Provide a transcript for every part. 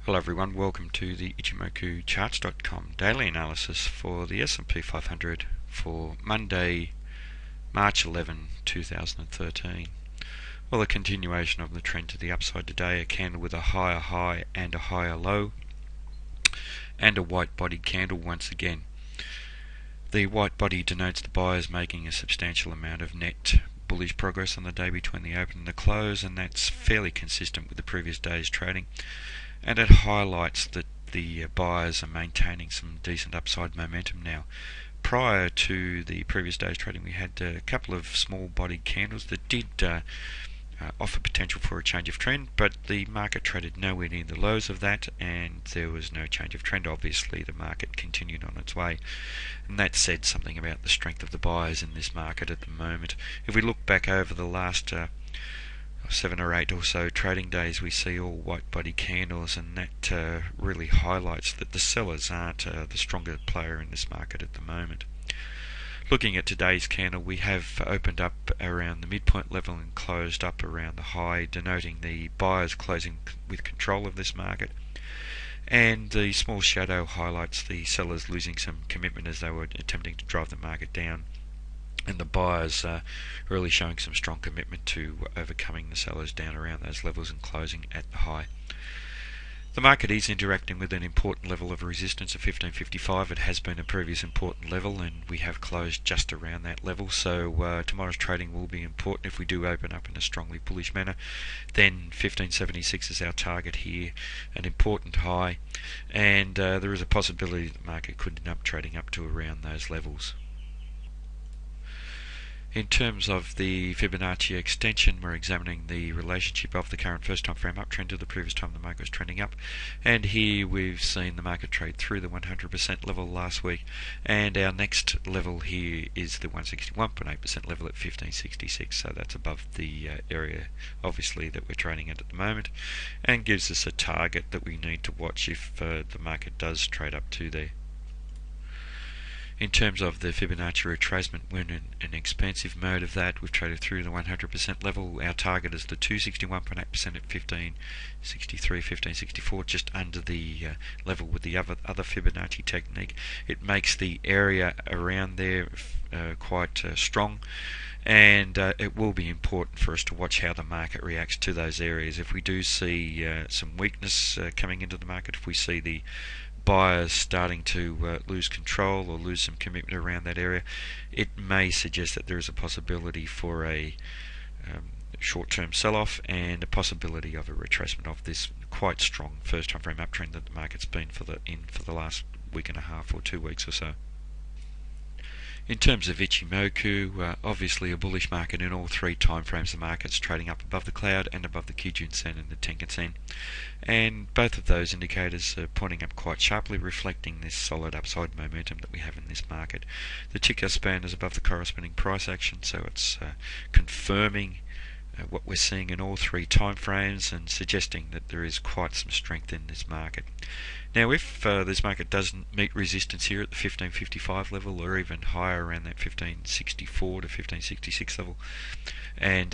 Hello everyone, welcome to the Ichimoku charts.com daily analysis for the S&P 500 for Monday, March 11, 2013. Well, a continuation of the trend to the upside today, a candle with a higher high and a higher low, and a white bodied candle once again. The white body denotes the buyers making a substantial amount of net bullish progress on the day between the open and the close, and that's fairly consistent with the previous day's trading. And it highlights that the buyers are maintaining some decent upside momentum now. Prior to the previous day's trading, we had a couple of small bodied candles that did offer potential for a change of trend, but the market traded nowhere near the lows of that, and there was no change of trend. Obviously, the market continued on its way, and that said something about the strength of the buyers in this market at the moment. If we look back over the last 7 or 8 or so trading days, we see all white body candles, and that really highlights that the sellers aren't the stronger player in this market at the moment. Looking at today's candle, we have opened up around the midpoint level and closed up around the high, denoting the buyers closing with control of this market. And the small shadow highlights the sellers losing some commitment as they were attempting to drive the market down, and the buyers really showing some strong commitment to overcoming the sellers down around those levels and closing at the high. The market is interacting with an important level of resistance of 1555. It has been a previous important level, and we have closed just around that level, so tomorrow's trading will be important. If we do open up in a strongly bullish manner, then 1576 is our target here, an important high, and there is a possibility that the market could end up trading up to around those levels. In terms of the Fibonacci extension, we're examining the relationship of the current first time frame uptrend to the previous time the market was trending up, and here we've seen the market trade through the 100% level last week, and our next level here is the 161.8% level at 1566, so that's above the area obviously that we're trading at the moment, and gives us a target that we need to watch if the market does trade up to there. In terms of the Fibonacci retracement, we're in an expansive mode of that. We've traded through the 100% level. Our target is the 261.8% at 1563, 1564, just under the level with the other Fibonacci technique. It makes the area around there quite strong, and it will be important for us to watch how the market reacts to those areas. If we do see some weakness coming into the market, if we see the buyers starting to lose control or lose some commitment around that area, it may suggest that there is a possibility for a short-term sell-off and a possibility of a retracement of this quite strong first time frame uptrend that the market's been for the last week and a half or 2 weeks or so. In terms of Ichimoku, obviously a bullish market in all 3 time frames. The market's trading up above the cloud and above the Kijun-sen and the Tenkan-sen, and both of those indicators are pointing up quite sharply, reflecting this solid upside momentum that we have in this market. The ticker span is above the corresponding price action, so it's confirming what we're seeing in all 3 time frames and suggesting that there is quite some strength in this market. Now, if this market doesn't meet resistance here at the 1555 level, or even higher around that 1564 to 1566 level, and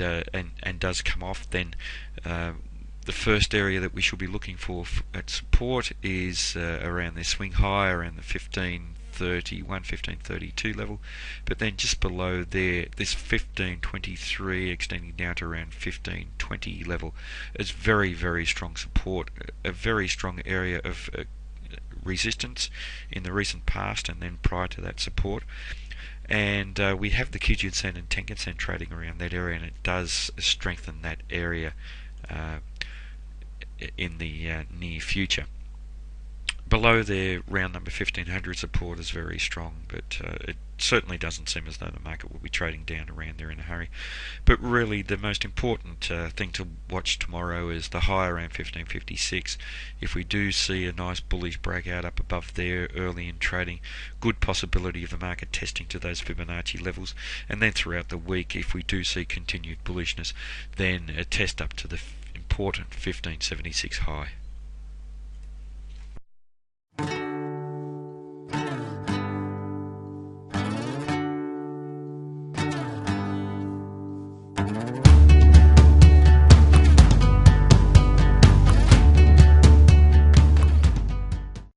does come off, then the first area that we should be looking for at support is around this swing high, around the 1531, 1532 level, but then just below there, this 1523 extending down to around 1520 level is very, very strong support, a very strong area of resistance in the recent past and then prior to that support. And we have the Kijun-sen and Tenkan-sen trading around that area, and it does strengthen that area in the near future. Below there, round number 1500 support is very strong, but it certainly doesn't seem as though the market will be trading down around there in a hurry. But really the most important thing to watch tomorrow is the high around 1556. If we do see a nice bullish breakout up above there early in trading, good possibility of the market testing to those Fibonacci levels, and then throughout the week, if we do see continued bullishness, then a test up to the important 1576 high.